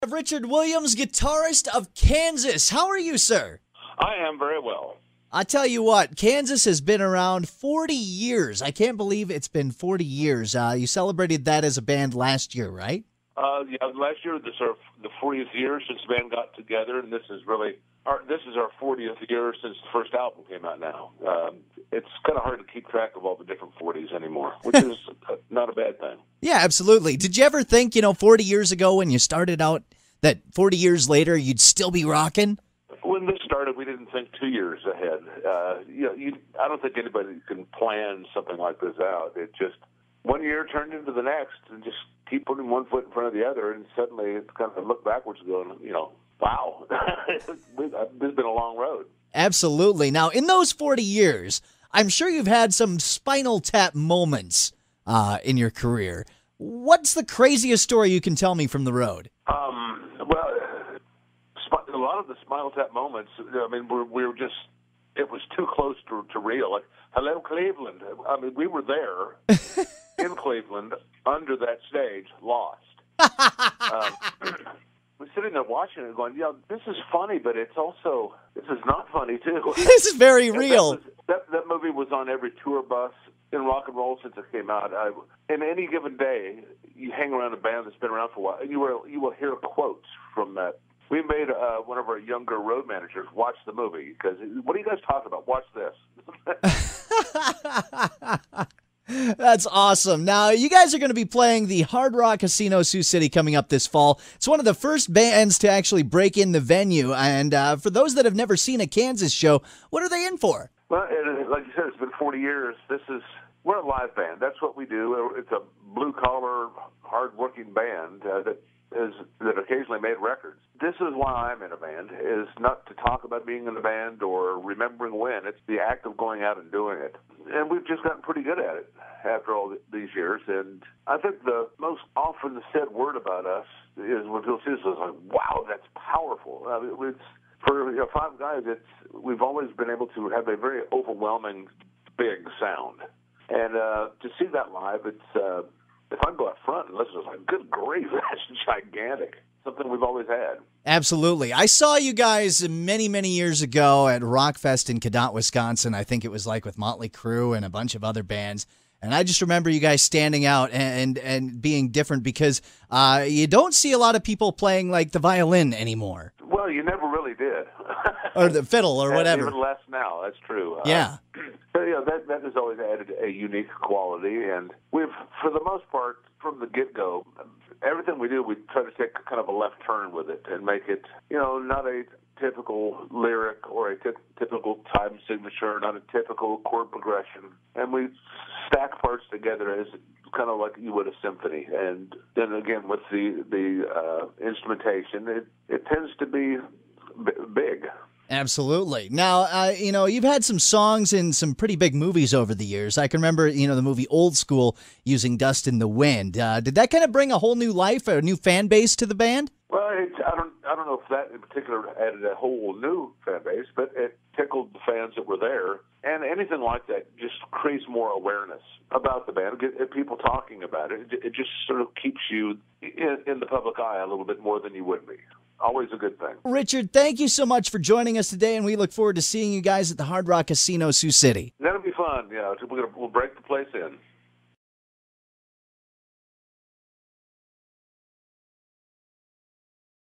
Richard Williams, guitarist of Kansas. How are you, sir? I am very well. I tell you what, Kansas has been around 40 years. I can't believe it's been 40 years. You celebrated that as a band last year, right? Yeah, last year this is the 40th year since the band got together, and this is our 40th year since the first album came out. Now it's kind of hard to keep track of all the different 40s anymore, which is not a bad thing. Yeah, absolutely. Did you ever think, 40 years ago when you started out, that 40 years later you'd still be rocking? When this started, we didn't think 2 years ahead. I don't think anybody can plan something like this out. It just one year turned into the next, and just keep putting one foot in front of the other, and suddenly it's kind of look backwards and going, wow, this has been a long road. Absolutely. Now, in those 40 years, I'm sure you've had some Spinal Tap moments in your career. What's the craziest story you can tell me from the road? A lot of the Spinal Tap moments, we were just, it was too close to real. Like, hello, Cleveland. We were there in Cleveland under that stage, lost. We're sitting there watching it going, this is funny, but this is not funny, too. This is very real. That movie was on every tour bus in rock and roll since it came out. In any given day, you hang around a band that's been around for a while, and you will hear quotes from that. We made one of our younger road managers watch the movie because, what are you guys talking about? Watch this. That's awesome. Now, you guys are going to be playing the Hard Rock Casino Sioux City coming up this fall. It's one of the first bands to actually break in the venue. And for those that have never seen a Kansas show, what are they in for? Well, like you said, it's been 40 years. We're a live band. That's what we do. It's a blue-collar, hard-working band that occasionally made records. This is why I'm in a band, is not to talk about being in a band or remembering when. It's the act of going out and doing it. And we've just gotten pretty good at it after all these years. And I think the most often said word about us is when people see us, it's like, wow, that's powerful. For five guys, we've always been able to have a very overwhelming, big sound. And to see that live, it's if I go up front and listen, it's like, good grief, that's gigantic. Something we've always had. Absolutely. I saw you guys many, many years ago at Rockfest in Cadott, Wisconsin. I think it was like with Motley Crue and a bunch of other bands. And I just remember you guys standing out and being different because you don't see a lot of people playing like the violin anymore. Well, you never really did. Or the fiddle or whatever. Even less now, that's true. Yeah. That has always added a unique quality. And we've, for the most part, from the get-go, everything we do, we try to take kind of a left turn with it and make it, not a typical lyric or a typical time signature, not a typical chord progression. And we stack parts together as kind of like you would a symphony. And then again, with the instrumentation, it tends to be big. Absolutely. Now, you've had some songs in some pretty big movies over the years. I can remember, the movie Old School using Dust in the Wind. Did that kind of bring a whole new life, a new fan base to the band? Well, I don't know if that in particular added a whole new fan base, but it tickled the fans that were there. And anything like that just creates more awareness about the band, get people talking about it. It just sort of keeps you in the public eye a little bit more than you would be. Always a good thing. Richard, thank you so much for joining us today, and we look forward to seeing you guys at the Hard Rock Casino Sioux City. That'll be fun. We'll break the place in.